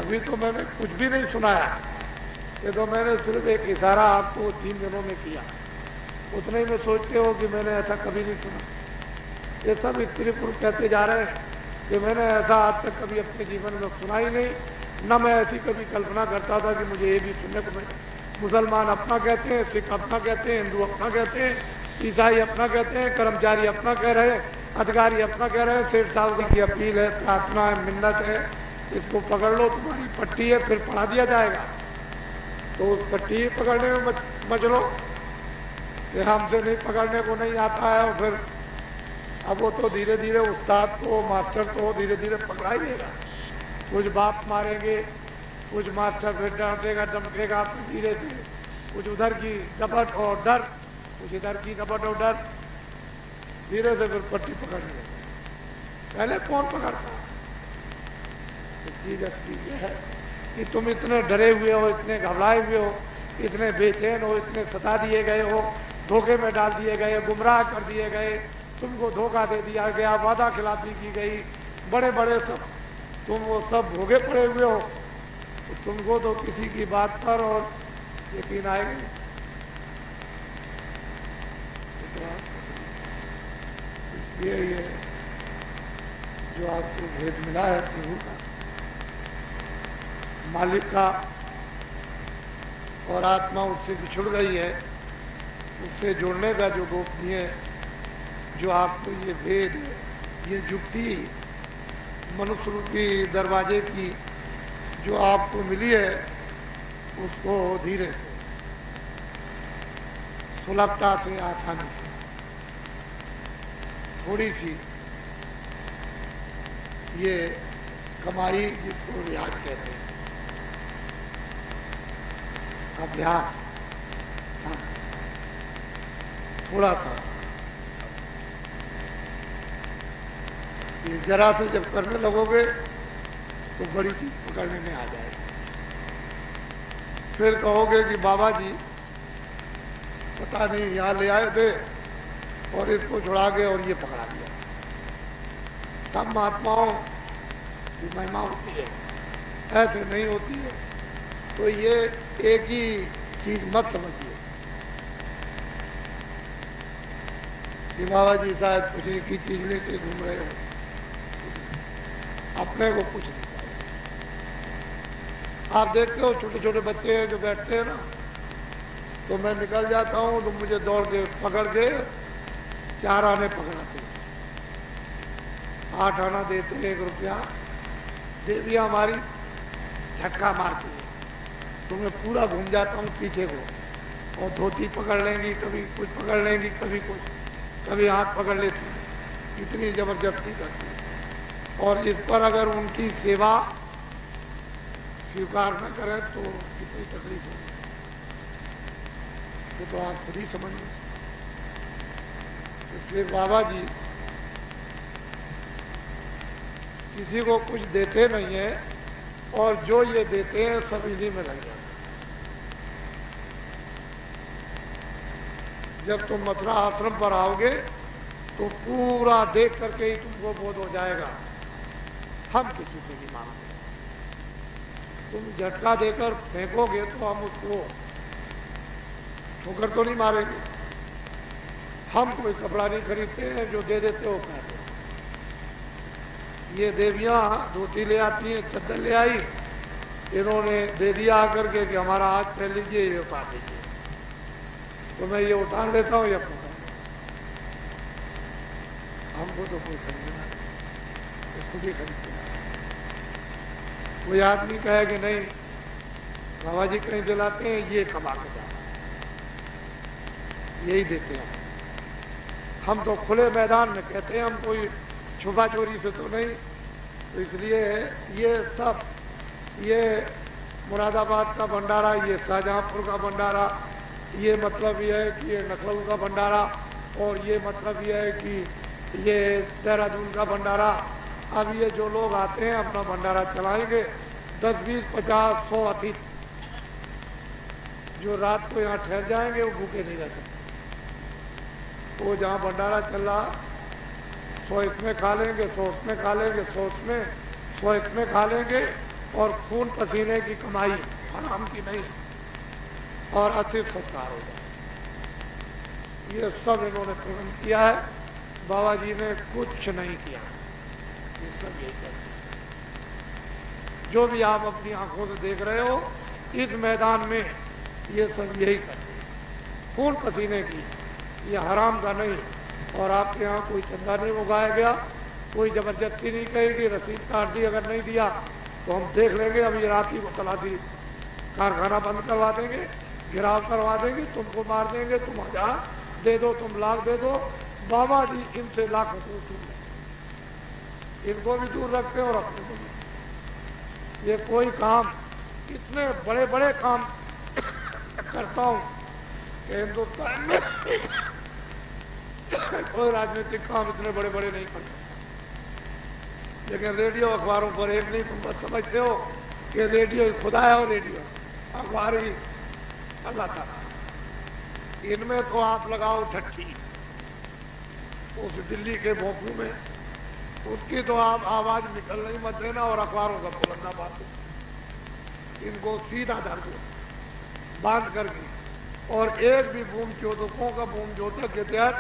अभी तो मैंने कुछ भी नहीं सुनाया, ये तो मैंने सिर्फ एक इशारा आपको 3 दिनों में किया, उतने ही में सोचते हो कि मैंने ऐसा कभी नहीं सुना। ये सब स्त्री पुरुष कहते जा रहे हैं कि मैंने ऐसा आज तक कभी अपने जीवन में सुना ही नहीं, न मैं ऐसी कभी कल्पना करता था कि मुझे ये भी सुनने को मिले। मुसलमान अपना कहते हैं, सिख अपना कहते हैं, हिंदू अपना कहते हैं, ईसाई अपना कहते हैं, कर्मचारी अपना कह रहे हैं, अधिकारी अपना कह रहे हैं। सेठ साहब की अपील है, प्रार्थना है, मिन्नत है, इसको पकड़ लो, तुम्हारी पट्टी है, फिर पढ़ा दिया जाएगा। तो उस पट्टी पकड़ने में मच लो कि हमसे नहीं पकड़ने को नहीं आता है। और फिर अब वो तो धीरे धीरे उस्ताद को, मास्टर को धीरे धीरे पकड़ा ही देगा। कुछ बाप मारेंगे, कुछ मास्टर फिर डांटेगा, धमकेगा, फिर धीरे धीरे कुछ उधर की डपट और डर, कुछ इधर की डपट और डर, धीरे से फिर पट्टी पकड़ने। पहले कौन पकड़ता? तो चीज असली ये है कि तुम इतने डरे हुए हो, इतने घबराए हुए हो, इतने बेचैन हो, इतने सता दिए गए हो, धोखे में डाल दिए गए, गुमराह कर दिए गए, तुमको धोखा दे दिया गया, वादा खिलाफी की गई, बड़े बड़े सब तुम वो सब भोगे पड़े हुए हो। तो तुमको तो किसी की बात पर और यकीन आएगा नहीं। इसलिए ये जो आपको भेद मिला है प्रभु का, मालिक का, और आत्मा उससे बिछुड़ गई है, उससे जोड़ने का जो गोपनीय, जो आपको ये भेद, ये जुक्ति मनुष्य रूपी दरवाजे की जो आपको मिली है, उसको धीरे से, सुलभता से, आसानी से, थोड़ी सी ये कमाई, जिसको रियाज कहते हैं, अभ्यास, थोड़ा सा ये जरा से जब करने लगोगे तो बड़ी चीज पकड़ने में आ जाएगी। फिर कहोगे कि बाबा जी पता नहीं यहाँ ले आए थे और इसको छुड़ा गए और ये पकड़ा दिया। सब महात्माओं की महिमा होती है, ऐसे नहीं होती है। तो ये एक ही चीज मत समझिए कि बाबा जी शायद कुछ एक ही चीज लेके घूम रहे हो, अपने को कुछ नहीं चाहिए। आप देखते हो छोटे छोटे बच्चे हैं जो बैठते हैं ना, तो मैं निकल जाता हूँ तो मुझे दौड़ के पकड़ के 4 आने पकड़ाते, 8 आना देते, 1 रुपया। देवियाँ हमारी झटका मारती है, तो मैं पूरा घूम जाता हूँ पीछे को, और धोती पकड़ लेंगी, कभी कुछ पकड़ लेंगी, कभी कुछ, कभी हाथ पकड़ लेती, इतनी जबरदस्ती करती है। और इस पर अगर उनकी सेवा स्वीकार न करें तो कितनी तकलीफ होगी, ये तो आप खुद ही समझ लो। इसलिए बाबा जी किसी को कुछ देते नहीं है, और जो ये देते हैं सब इन्हीं में लग जाते हैं। जब तुम मथुरा आश्रम पर आओगे तो पूरा देख करके ही तुमको बोध हो जाएगा, हम किसी से नहीं मांगते। तुम झटका देकर फेंकोगे तो हम उसको ठोकर तो नहीं मारेंगे। हम कोई कपड़ा नहीं खरीदते हैं, जो दे देते हो कहते। ये देवियां धोती ले आती हैं, चद्दर ले आई, इन्होंने दे दिया आकर के कि हमारा हाथ फैल लीजिए, ये उठा दीजिए, तो मैं ये उठा लेता हूँ या पकड़। हमको तो कोई खरीदना नहीं, खुद ही खरीदते हैं। कोई आदमी कहे कि नहीं बाबा जी कहीं दिलाते हैं, ये कमा के जाना, यही देते हैं। हम तो खुले मैदान में कहते हैं, हम कोई छुपा चोरी से तो नहीं। तो इसलिए ये सब, ये मुरादाबाद का भंडारा, ये शाहजहांपुर का भंडारा, ये मतलब ये है कि ये लखनऊ का भंडारा, और ये मतलब ये है कि ये देहरादून का भंडारा। अब ये जो लोग आते हैं अपना भंडारा चलाएंगे, 10, 20, 50, 100 अतिथि जो रात को यहाँ ठहर जाएंगे वो भूखे नहीं रह सकते। वो जहाँ भंडारा चल रहा 100 इसमें खा लेंगे, 100 उसमें खा लेंगे, 100 उसमें, 100 इसमें खा लेंगे, और खून पसीने की कमाई हराम की नहीं, और अतिथि सत्कार हो जाए। ये सब इन्होंने पूर्ण किया है। बाबा जी ने कुछ नहीं किया। ये सब यही करते हैं। जो भी आप अपनी आंखों से देख रहे हो इस मैदान में, ये सब यही करते हैं, खून पसीने की, ये हराम का नहीं। और आपके यहाँ कोई चंदा नहीं उगाया गया, कोई जबरदस्ती नहीं कहेगी, रसीद काट दी, अगर नहीं दिया तो हम देख लेंगे, अभी रात ही को तलाशी कारखाना बंद करवा देंगे, गिराव करवा देंगे, तुमको मार देंगे, तुम 1000 दे दो, तुम लाख दे दो। बाबा जी इनसे लाखों को दूर रखते, इनको भी दूर रखते हैं और अपने को भी। ये कोई काम, इतने बड़े बड़े काम करता हूं कि हिंदुस्तान में कोई राजनीतिक काम इतने बड़े बड़े नहीं करता, लेकिन रेडियो अखबारों पर एक नहीं, तुम बस समझते हो कि रेडियो खुदा है और रेडियो अखबार ही अल्लाह ताला। इनमें तो आप लगाओ ठट्ठी, उस दिल्ली के भोंपू में उसकी तो आप आवाज निकल नहीं मत देना, और अखबारों का बुलंदा बात हो। इनको सीधा धर दो बांध करके, और एक भी भूमि चोदकों का, भूमि जोतक के तहत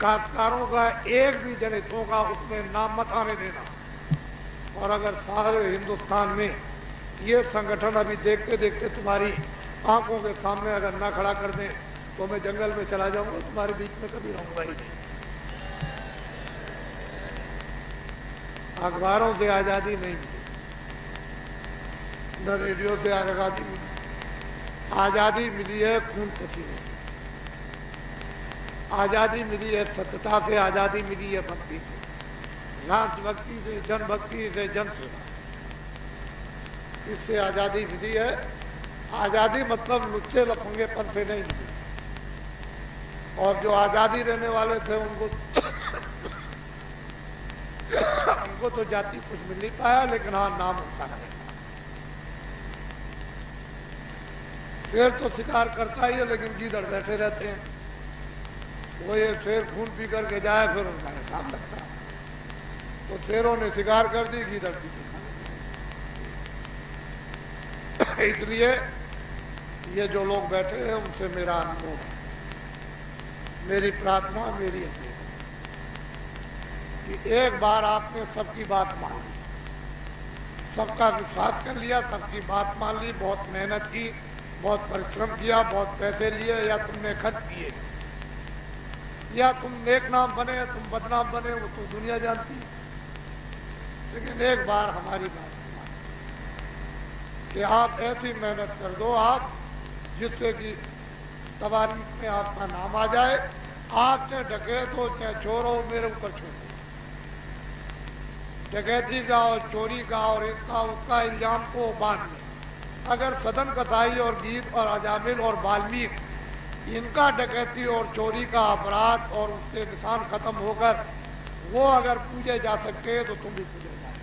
काश्तकारों का एक भी जनहितों का उसमें नाम मत आने देना। और अगर सारे हिंदुस्तान में ये संगठन अभी देखते देखते तुम्हारी आंखों के सामने अगर ना खड़ा कर दें तो मैं जंगल में चला जाऊंगा, तुम्हारे बीच में कभी रहूंगा ही नहीं। अखबारों से आजादी नहीं मिली, न रेडियो से आजादी मिली। आजादी मिली है खून पसीने से, आजादी मिली है सत्यता से, आजादी मिली है भक्ति से, राष्ट्रभक्ति से, जनभक्ति से, जन सेवा, इससे आजादी मिली है। आजादी मतलब लुच्चे लफंगेपन से नहीं मिली। और जो आजादी देने वाले थे उनको तो जाति कुछ मिल नहीं पाया, लेकिन हाँ नाम होता है। शेर तो शिकार करता ही है, लेकिन गीदड़ बैठे रहते हैं। वो ये शेर खून पी करके जाए फिर उनका हिसाब लगता है। तो शेरों ने शिकार कर दी, गीदड़ पी के। इसलिए ये जो लोग बैठे हैं उनसे मेरा अनुरोध है, मेरी प्रार्थना, मेरी अपील कि एक बार आपने सबकी बात मान ली, सबका विश्वास कर लिया, सबकी बात मान ली, बहुत मेहनत की, बहुत परिश्रम किया, बहुत पैसे लिए या तुमने खर्च किए, या तुम नेक नाम बने या तुम बदनाम बने, वो तो दुनिया जानती है। लेकिन एक बार हमारी बात मान कि आप ऐसी मेहनत कर दो आप जिससे कि तवारीख में आपका नाम आ जाए। आप चाहे डकैत हो चाहे चोर हो, मेरे ऊपर छोड़ दो। डकैती का और चोरी का और इसका उसका इल्जाम को बाद में, अगर सदन कसाई और गीत और अजामिल और वाल्मीकि इनका डकैती और चोरी का अपराध और उससे निशान खत्म होकर वो अगर पूजे जा सकते हैं तो तुम भी पूजे जा सकते।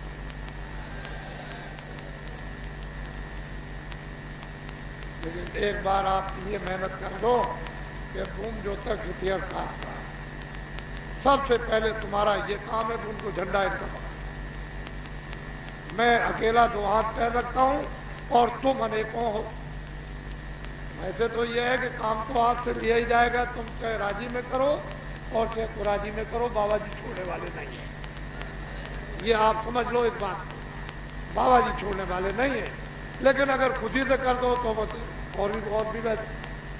लेकिन एक बार आप ये मेहनत कर दो कि भूमि जोतक इतिहास का सबसे पहले तुम्हारा ये काम है कि उनको झंडा इनका पकड़ो। मैं अकेला 2 हाथ पैर रखता हूं और तुम अनेकों हो। वैसे तो यह है कि काम तो आपसे लिया ही जाएगा, तुम चाहे राजी में करो और चाहे कुराजी में करो, बाबा जी छोड़ने वाले नहीं है। ये आप समझ लो इस बात को, बाबा जी छोड़ने वाले नहीं है। लेकिन अगर खुद ही से कर दो तो बस और भी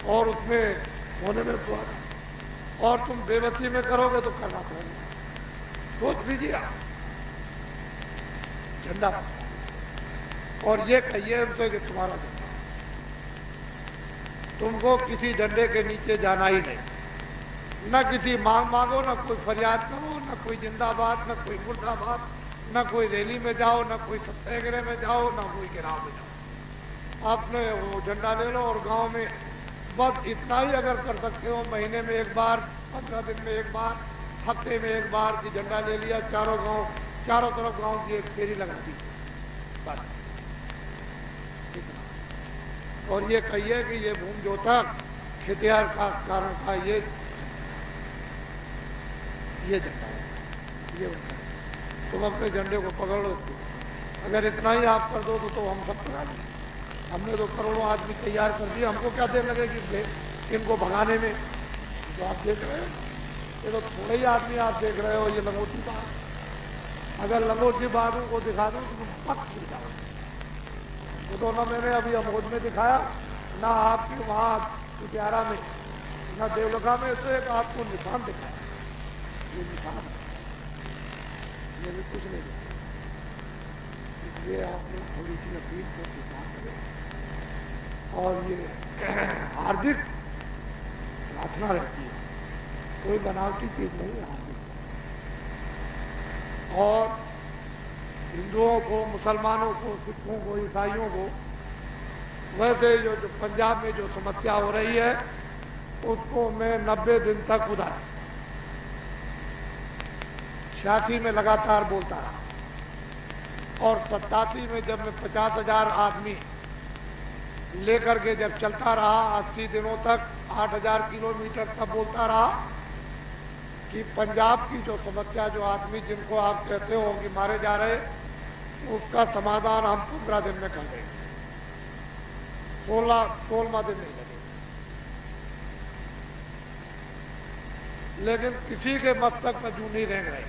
और उसमें होने में तो और तुम बेबसी में करोगे तो करना पड़ेगा। सोच लीजिए आप, झंडा और ये कहिए उनसे कि तुम्हारा झंडा, तुमको किसी झंडे के नीचे जाना ही नहीं। न किसी मांग मांगो, न कोई फरियाद करो, न कोई जिंदाबाद, न कोई मुर्दाबाद, न कोई रैली में जाओ, न कोई सत्याग्रह में जाओ, न कोई गिराव में जाओ। आपने वो झंडा ले लो और गांव में बस इतना ही अगर कर सकते हो, महीने में एक बार, 15 दिन में एक बार, हफ्ते में एक बार की झंडा ले लिया, चारों तरफ गांव की एक फेरी लगा दी बस। और ये कहिए कि ये भूमि जोतक खेतिहार का कारण का ये झंडा है, ये उनका। तुम अपने झंडे को पकड़ लो, अगर इतना ही आप कर दो तो हम सब करा लेंगे। हमने तो करोड़ों आदमी तैयार कर दिए, हमको क्या देर लगेगी इनको भगाने में। जो आप देख रहे हो ये तो थोड़े ही आदमी आप देख रहे हो, ये लंगोटी बाग। अगर लंगोटी बागों को दिखा दो तो तुम पक गिर जाओ। वो तो ना मैंने अभी अमोद में दिखाया, ना आपके वहाँ कुटियारा में, ना देवलगा में, तो एक आपको निशान दिखाया। ये निशान ये भी कुछ नहीं दिखाया। इसलिए आपने थोड़ी सी अपील को स्वीकार करें और ये हार्दिक प्रार्थना रहती है, कोई बनावटी चीज नहीं है हार्दिक। और हिंदुओं को, मुसलमानों को, सिखों को, ईसाइयों को वैसे जो पंजाब में जो समस्या हो रही है उसको मैं 90 दिन तक उधर 86 में लगातार बोलता रहा और 87 में जब मैं 50,000 आदमी लेकर के जब चलता रहा 80 दिनों तक 8,000 किलोमीटर तक बोलता रहा कि पंजाब की जो समस्या, जो आदमी जिनको आप कहते हो कि मारे जा रहे, उसका समाधान हम 15 दिन में कर देंगे। 16वां दिन नहीं लगेगा। लेकिन किसी के मस्तक में जू नहीं रेंग रहे।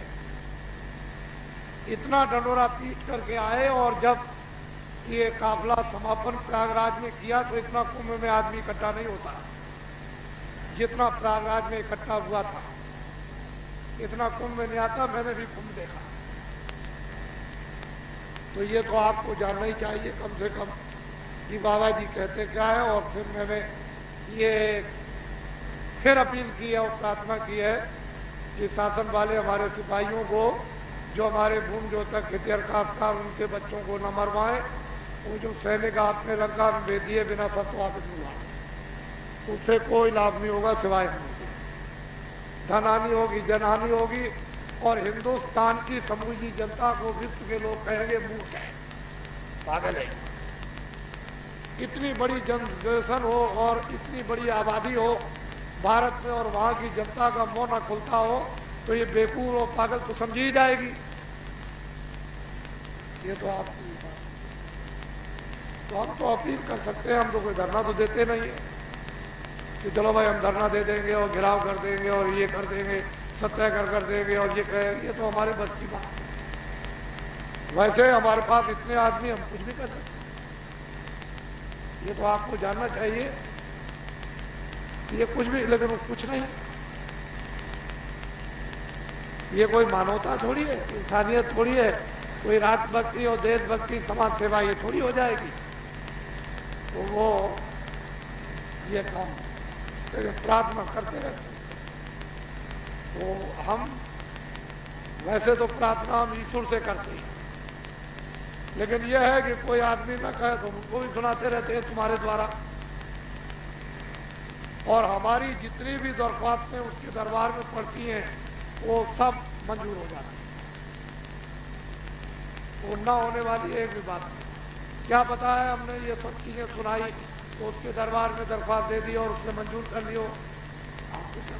इतना डंडोरा पीट करके आए और जब ये काफिला समापन प्रयागराज में किया तो इतना कुंभ में आदमी इकट्ठा नहीं होता जितना प्रयागराज में इकट्ठा हुआ था। इतना कुंभ में नहीं आता, मैंने भी कुंभ देखा। तो ये तो आपको जानना ही चाहिए कम से कम कि बाबा जी कहते क्या है। और फिर मैंने ये फिर अपील की है और प्रार्थना की है कि शासन वाले हमारे सिपाहियों को, जो हमारे भूमि जोतक हितैषी उनके बच्चों को न मरवाएं। वो जो सैनिक आपने लंका में भेज दिए बिना शर्त वापस नहीं, उससे कोई लाभ नहीं होगा सिवाय धनहानि होगी, जनहानि होगी। और हिंदुस्तान की समूची जनता को विश्व के लोग कहेंगे मूर्ख है, पागल है। इतनी बड़ी जनरेशन हो और इतनी बड़ी आबादी हो भारत में और वहां की जनता का मुंह न खुलता हो तो ये बेवकूफ और पागल तो समझी ही जाएगी। ये तो आप तो हम तो अपील कर सकते हैं, हम तो कोई धरना तो देते नहीं है कि चलो भाई हम धरना दे देंगे और घिराव कर देंगे और ये कर देंगे, सत्याग्रह कर देंगे और ये कहेंगे। ये तो हमारे बस की बात है। वैसे हमारे पास इतने आदमी, हम कुछ भी कर सकते हैं। ये तो आपको जानना चाहिए। ये कुछ भी, लेकिन कुछ नहीं। ये कोई मानवता थोड़ी है, इंसानियत थोड़ी है। कोई राष्ट्रभक्ति और देशभक्ति, समाज सेवा ये थोड़ी हो जाएगी। तो वो ये काम, लेकिन प्रार्थना करते रहते। तो हम वैसे तो प्रार्थना हम ईश्वर से करते हैं, लेकिन यह है कि कोई आदमी न कहे तो उनको भी सुनाते रहते हैं तुम्हारे द्वारा। और हमारी जितनी भी दरख्वास्तें उसके दरबार में पड़ती हैं वो सब मंजूर हो जाती है। वो न होने वाली एक भी बात नहीं। क्या पता है हमने ये सब चीजें सुनाई तो उसके दरबार में दरख्वास्त दे दी और उसने मंजूर कर लियो। आपको क्या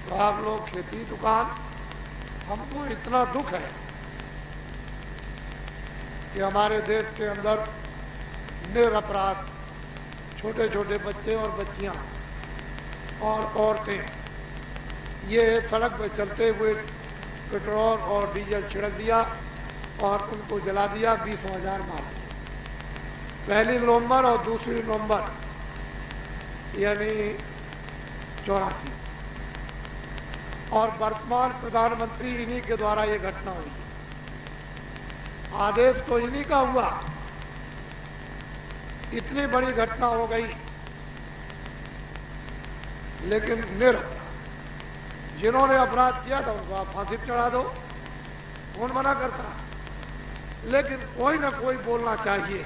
तो आप लोग खेती दुकान, हमको इतना दुख है कि हमारे देश के अंदर निरपराध छोटे छोटे बच्चे और बच्चियां और औरतें ये सड़क पर चलते हुए पेट्रोल और डीजल छिड़क दिया और उनको जला दिया, 20,000 मार दिए। 1 नवंबर और 2 नवंबर यानी 84। और वर्तमान प्रधानमंत्री इन्हीं के द्वारा ये घटना हुई। आदेश तो इन्हीं का हुआ। इतनी बड़ी घटना हो गई, लेकिन जिन्होंने अपराध किया था उनको आप फांसी पर चढ़ा दो, कौन मना करता। लेकिन कोई ना कोई बोलना चाहिए,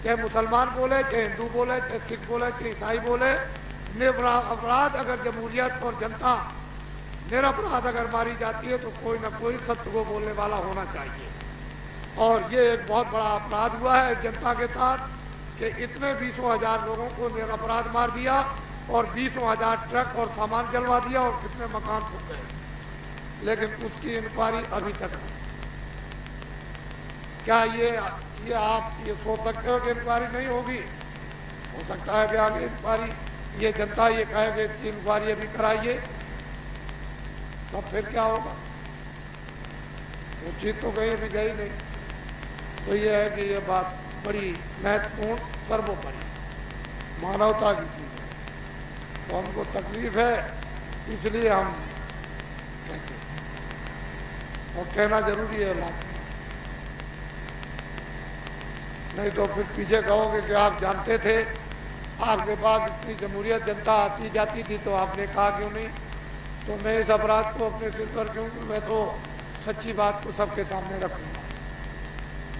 चाहे मुसलमान बोले, चाहे हिंदू बोले, चाहे सिख बोले, चाहे ईसाई बोले। अपराध अगर जमहूरियत और जनता निरपराध अगर मारी जाती है तो कोई ना कोई सत्य को बोलने वाला होना चाहिए। और ये एक बहुत बड़ा अपराध हुआ है जनता के साथ कि इतने 20,000 लोगों को निरपराध मार दिया और 20,000 ट्रक और सामान जलवा दिया और कितने मकान फूट गए। लेकिन उसकी इंक्वायरी अभी तक नहीं। क्या ये आप ये सोच सकते हो कि इंक्वायरी नहीं होगी? हो सकता है कि आगे इंक्वायरी, ये जनता ये कहे कि इसकी इंक्वायरी अभी कराइए, तब फिर क्या होगा? वो चीज तो कहीं भी गई नहीं। तो ये है कि ये बात बड़ी महत्वपूर्ण, सर्वोपरि मानवता की चीज है, तो हमको तकलीफ है, इसलिए हम कहते हैं, और कहना जरूरी है बात, नहीं तो फिर पीछे कहोगे कि आप जानते थे, आपके पास इतनी जमहूरियत जनता आती जाती थी तो आपने कहा क्यों नहीं? तो मैं इस अपराध को अपने सिर पर क्यों? मैं तो सच्ची बात को सबके सामने रखूंगा।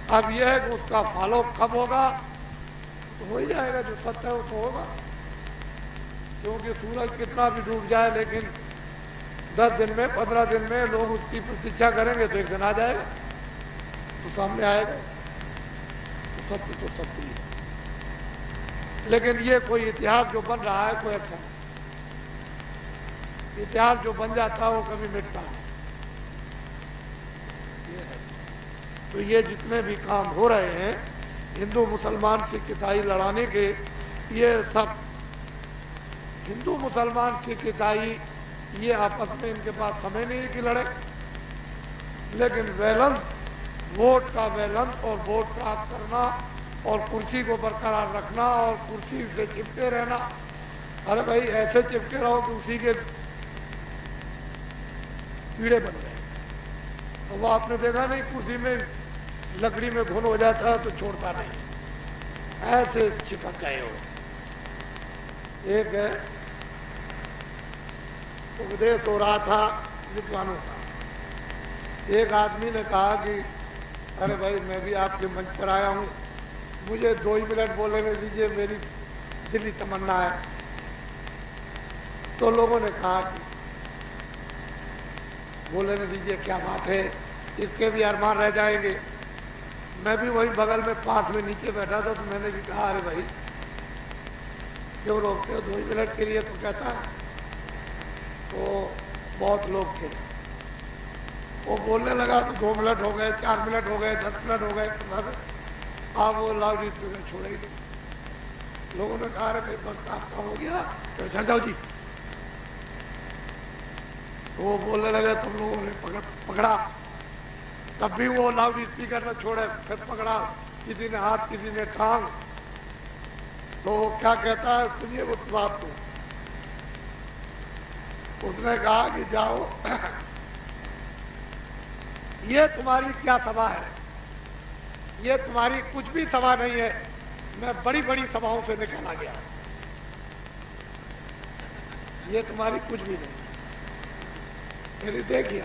अब यह है कि उसका फॉलो कब होगा, तो हो ही जाएगा, जो सत्य है वो तो होगा, क्योंकि सूरज कितना भी डूब जाए, लेकिन 10 दिन में 15 दिन में लोग उसकी प्रतीक्षा करेंगे तो एक दिन आ जाएगा, तो सामने आएगा, तो सत्य ही है। लेकिन ये कोई इतिहास जो बन रहा है कोई अच्छा नहीं। इतिहास जो बन जाता है वो कभी मिटता नहीं। ये है। तो ये जितने भी काम हो रहे हैं हिंदू मुसलमान सिख ईसाई लड़ाने के, ये सब हिंदू मुसलमान सिख ईसाई ये आपस में इनके पास समय नहीं है कि लड़े, लेकिन वैलेंस, वोट का वैलेंस और वोट प्राप्त करना और कुर्सी को बरकरार रखना और कुर्सी से चिपके रहना, अरे भाई ऐसे चिपके रहो कि उसी के कीड़े बन गए। तो वो आपने देखा नहीं, कुर्सी में लकड़ी में घुन हो जाता है तो छोड़ता नहीं, ऐसे चिपक गए हो। एक है उपदेश हो रहा था विद्वानों का, एक आदमी ने कहा कि अरे भाई मैं भी आपके मंच पर आया हूं, मुझे 2 ही मिनट बोलने दीजिए, मेरी दिली तमन्ना है। तो लोगों ने कहा कि बोलने दीजिए, क्या बात है, इसके भी अरमान रह जाएंगे। मैं भी वही बगल में पास में नीचे बैठा था, तो मैंने भी कहा अरे भाई क्यों रोकते हो 2 ही मिनट के लिए? तो कहता है तो बहुत लोग थे, वो बोलने लगा तो 2 मिनट हो गए, 4 मिनट हो गए, 10 मिनट हो गए, आप वो लाउड स्पीकर छोड़े ही नहीं। लोगों ने कहा अरे वक्त आपका हो गया, तो चल जाओ जी। तो वो बोलने लगे, तुम लोगों ने पकड़ा, तब भी वो लाउड स्पीकर न छोड़े, फिर पकड़ा, किसी ने हाथ किसी ने टांग। तो क्या कहता है, सुनिए उस बात को। उसने कहा कि जाओ, ये तुम्हारी क्या सभा है, ये तुम्हारी कुछ भी सभा नहीं है, मैं बड़ी बड़ी सभाओं से निकाला गया, ये तुम्हारी कुछ भी नहीं। मेरी देखिए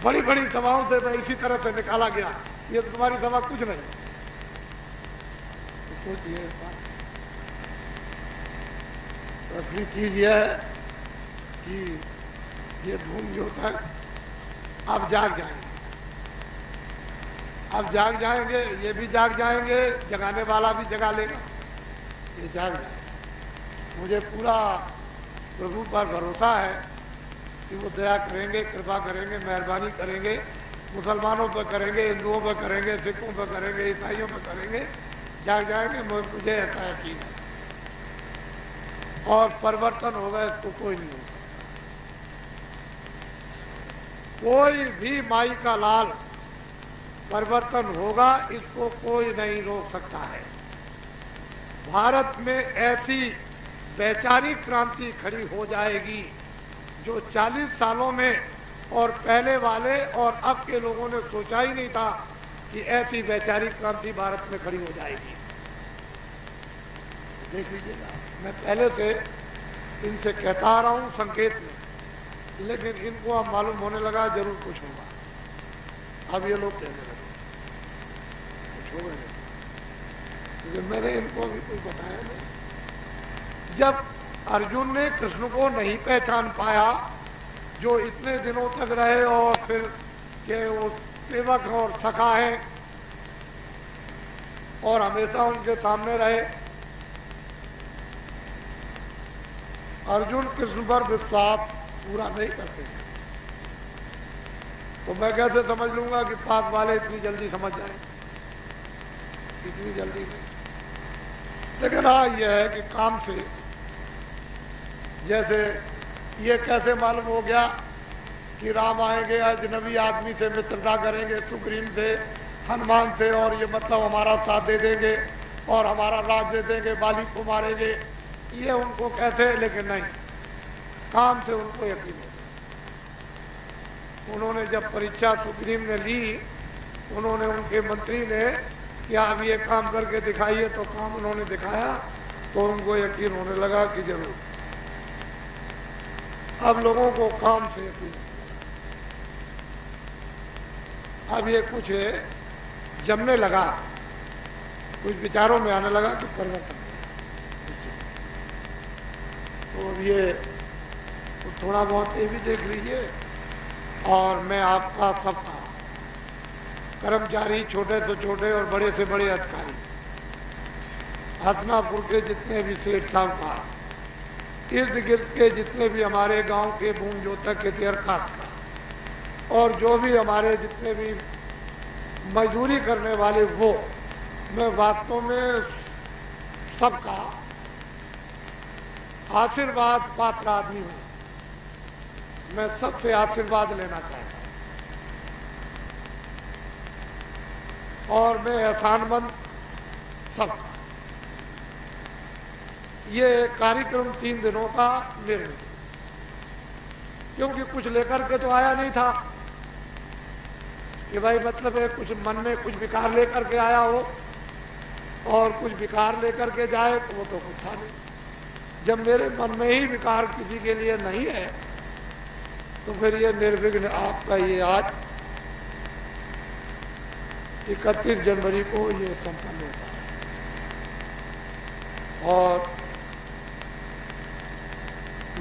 बड़ी बड़ी सभाओं से मैं इसी तरह से निकाला गया, ये तुम्हारी सभा कुछ नहीं। तो सोचिए, असली चीज यह है कि ये धूम जो था अब जाग जाएंगे, अब जाग जाएंगे, ये भी जाग जाएंगे, जगाने वाला भी जगा लेगा, ये जाग जाएंगे। मुझे पूरा प्रभु पर भरोसा है कि वो दया करेंगे, कृपा करेंगे, मेहरबानी करेंगे, मुसलमानों पर करेंगे, हिंदुओं पर करेंगे, सिखों पर करेंगे, ईसाइयों पर करेंगे, जाग जाएंगे, मुझे ऐसा यकीन है। और परिवर्तन होगा इसको कोई नहीं होगा, कोई भी माई का लाल परिवर्तन होगा, इसको कोई नहीं रोक सकता है। भारत में ऐसी वैचारिक क्रांति खड़ी हो जाएगी जो 40 सालों में और पहले वाले और अब के लोगों ने सोचा ही नहीं था कि ऐसी वैचारिक क्रांति भारत में खड़ी हो जाएगी। देख लीजिएगा, मैं पहले से इनसे कहता आ रहा हूं संकेत में, लेकिन इनको अब मालूम होने लगा जरूर कुछ होगा। अब ये लोग कहने लगे कुछ होगा नहीं, क्योंकि मैंने इनको अभी कुछ बताया नहीं। जब अर्जुन ने कृष्ण को नहीं पहचान पाया, जो इतने दिनों तक रहे और फिर के वो सेवक और सखा है और हमेशा उनके सामने रहे, अर्जुन कृष्ण पर विश्वास पूरा नहीं करते थे। तो मैं कैसे समझ लूंगा कि पास वाले इतनी जल्दी समझ जाए? इतनी जल्दी नहीं। लेकिन हाँ, यह है कि काम से, जैसे ये कैसे मालूम हो गया कि राम आएंगे, अजनबी आदमी से मित्रता करेंगे, सुग्रीव से, हनुमान से, और ये मतलब हमारा साथ दे देंगे और हमारा राज दे देंगे, बाली को मारेंगे, ये उनको कैसे? लेकिन नहीं, काम से उनको यकीन हो। उन्होंने जब परीक्षा सुग्रीव ने ली, उन्होंने, उनके मंत्री ने, कि आप ये काम करके दिखाइए, तो काम उन्होंने दिखाया, तो उनको यकीन होने लगा कि जरूर। अब लोगों को काम से यकीन, अब ये कुछ जमने लगा, कुछ विचारों में आने लगा कि परिवर्तन। तो अब ये तो थोड़ा बहुत ये भी देख लीजिए। और मैं आपका सबका कर्मचारी, छोटे से छोटे और बड़े से बड़े अधिकारी, हसनापुर के जितने भी सेठ साहूकार, इर्द गिर्द के जितने भी हमारे गांव के भूमि जोतक के दरखास्त, और जो भी हमारे जितने भी मजदूरी करने वाले, वो मैं वास्तव में सबका आशीर्वाद पात्र आदमी हूं। मैं सबसे आशीर्वाद लेना चाहता हूं और मैं एहसानमंद सबका। ये कार्यक्रम 3 दिनों का निर्णय, क्योंकि कुछ लेकर के तो आया नहीं था कि भाई मतलब है कुछ मन में कुछ विकार लेकर के आया हो, और कुछ विकार लेकर के जाए, तो वो तो कुछ था नहीं। जब मेरे मन में ही विकार किसी के लिए नहीं है, तो फिर ये निर्विघ्न आपका ये आज 31 जनवरी को ये संपन्न होता है। और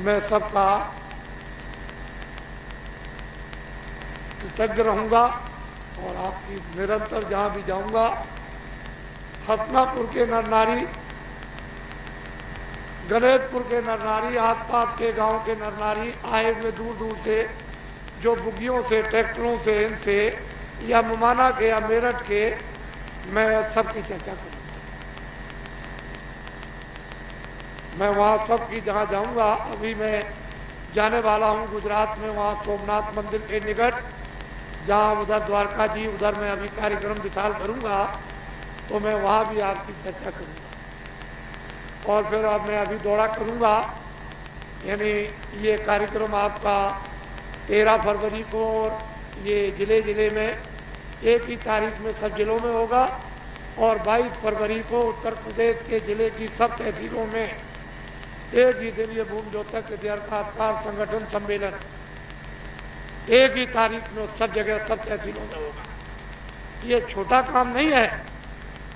मैं सबका कृतज्ञ रहूंगा, और आपकी निरंतर जहां भी जाऊंगा, हसनापुर के नर नारी, गणेशपुर के नर नारी, आसपास के गांव के नर नारी आए हुए दूर दूर से, जो बुग्गियों से, ट्रैक्टरों से, इनसे, या मुमाना के या मेरठ के, मैं सबकी चर्चा करूंगा। मैं वहाँ सबकी जहाँ जाऊँगा, अभी मैं जाने वाला हूँ गुजरात में, वहाँ सोमनाथ मंदिर के निकट, जहाँ उधर द्वारका जी, उधर मैं अभी कार्यक्रम विशाल करूँगा, तो मैं वहाँ भी आपकी चर्चा करूँगा। और फिर अब मैं अभी दौरा करूँगा, यानी ये कार्यक्रम आपका 13 फरवरी को, और ये जिले में एक ही तारीख में सब जिलों में होगा, और 22 फरवरी को उत्तर प्रदेश के जिले की सब तहसीलों में एक ही दिन ये भूमि जोतक के दरखास्तकार संगठन सम्मेलन एक ही तारीख में सब जगह सब तहसीलों में होगा। ये छोटा काम नहीं है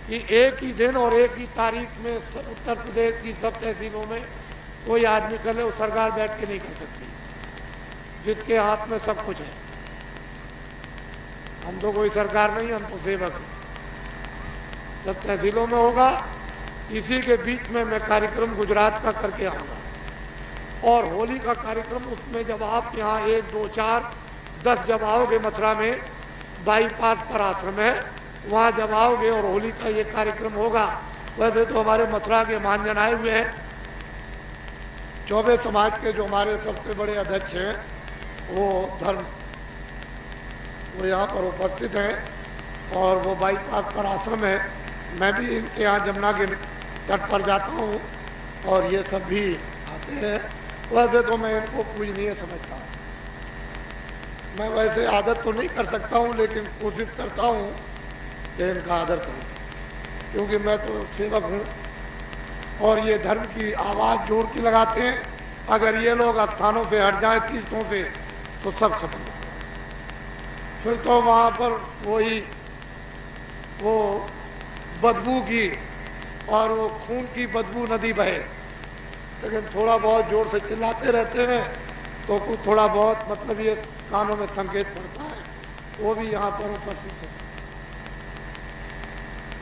कि एक ही दिन और एक ही तारीख में उत्तर प्रदेश की सब तहसीलों में कोई आदमी कर ले। वो सरकार बैठ के नहीं कर सकती, जिसके हाथ में सब कुछ है। हम तो कोई सरकार नहीं, हम तो सेवक हैं। सब तहसीलों में होगा। इसी के बीच में मैं कार्यक्रम गुजरात का करके आऊँगा, और होली का कार्यक्रम, उसमें जब आप यहाँ 1, 2, 4, 10 जब आओगे, मथुरा में बाईपास पर आश्रम है, वहाँ जब आओगे और होली का ये कार्यक्रम होगा। वैसे तो हमारे मथुरा के महाजन आए हुए हैं, चौबे समाज के जो हमारे सबसे बड़े अध्यक्ष हैं, वो यहाँ पर उपस्थित हैं, और वो बाईपास पर आश्रम है। मैं भी इनके यहाँ जमुना के तट पर जाता हूँ, और ये सब भी आते हैं। वैसे तो मैं इनको पूजनीय समझता हूँ। मैं वैसे आदत तो नहीं कर सकता हूँ, लेकिन कोशिश करता हूँ कि इनका आदर करूँ, क्योंकि मैं तो सेवक हूँ, और ये धर्म की आवाज़ जोर की लगाते हैं। अगर ये लोग स्थानों से हट जाएं, तीर्थों से, तो सब खत्म हो। फिर तो वहाँ पर वो बदबू की और वो खून की बदबू नदी बहे। लेकिन थोड़ा बहुत जोर से चिल्लाते रहते हैं, तो कुछ थोड़ा बहुत मतलब ये कानों में संकेत पड़ता है, वो भी यहाँ पर उपस्थित है।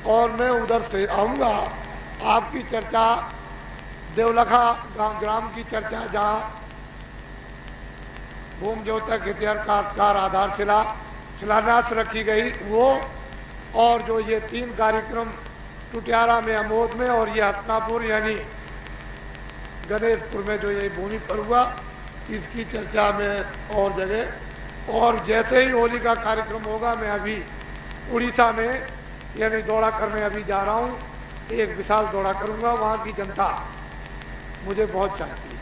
और मैं उधर से आऊँगा। आपकी चर्चा देवलखा ग्राम की चर्चा, जहाँ भूमि द्योतक इतिहासकार आधारशिला शिलान्यास रखी गई वो, और जो ये 3 कार्यक्रम टुटियारा में, अमोद में और ये हत्नापुर यानी गणेशपुर में जो ये भूमि पर हुआ, इसकी चर्चा में और जगह। और जैसे ही होली का कार्यक्रम होगा, मैं अभी उड़ीसा में यानी दौड़ा करने अभी जा रहा हूँ, एक विशाल दौड़ा करूँगा। वहाँ की जनता मुझे बहुत चाहती है।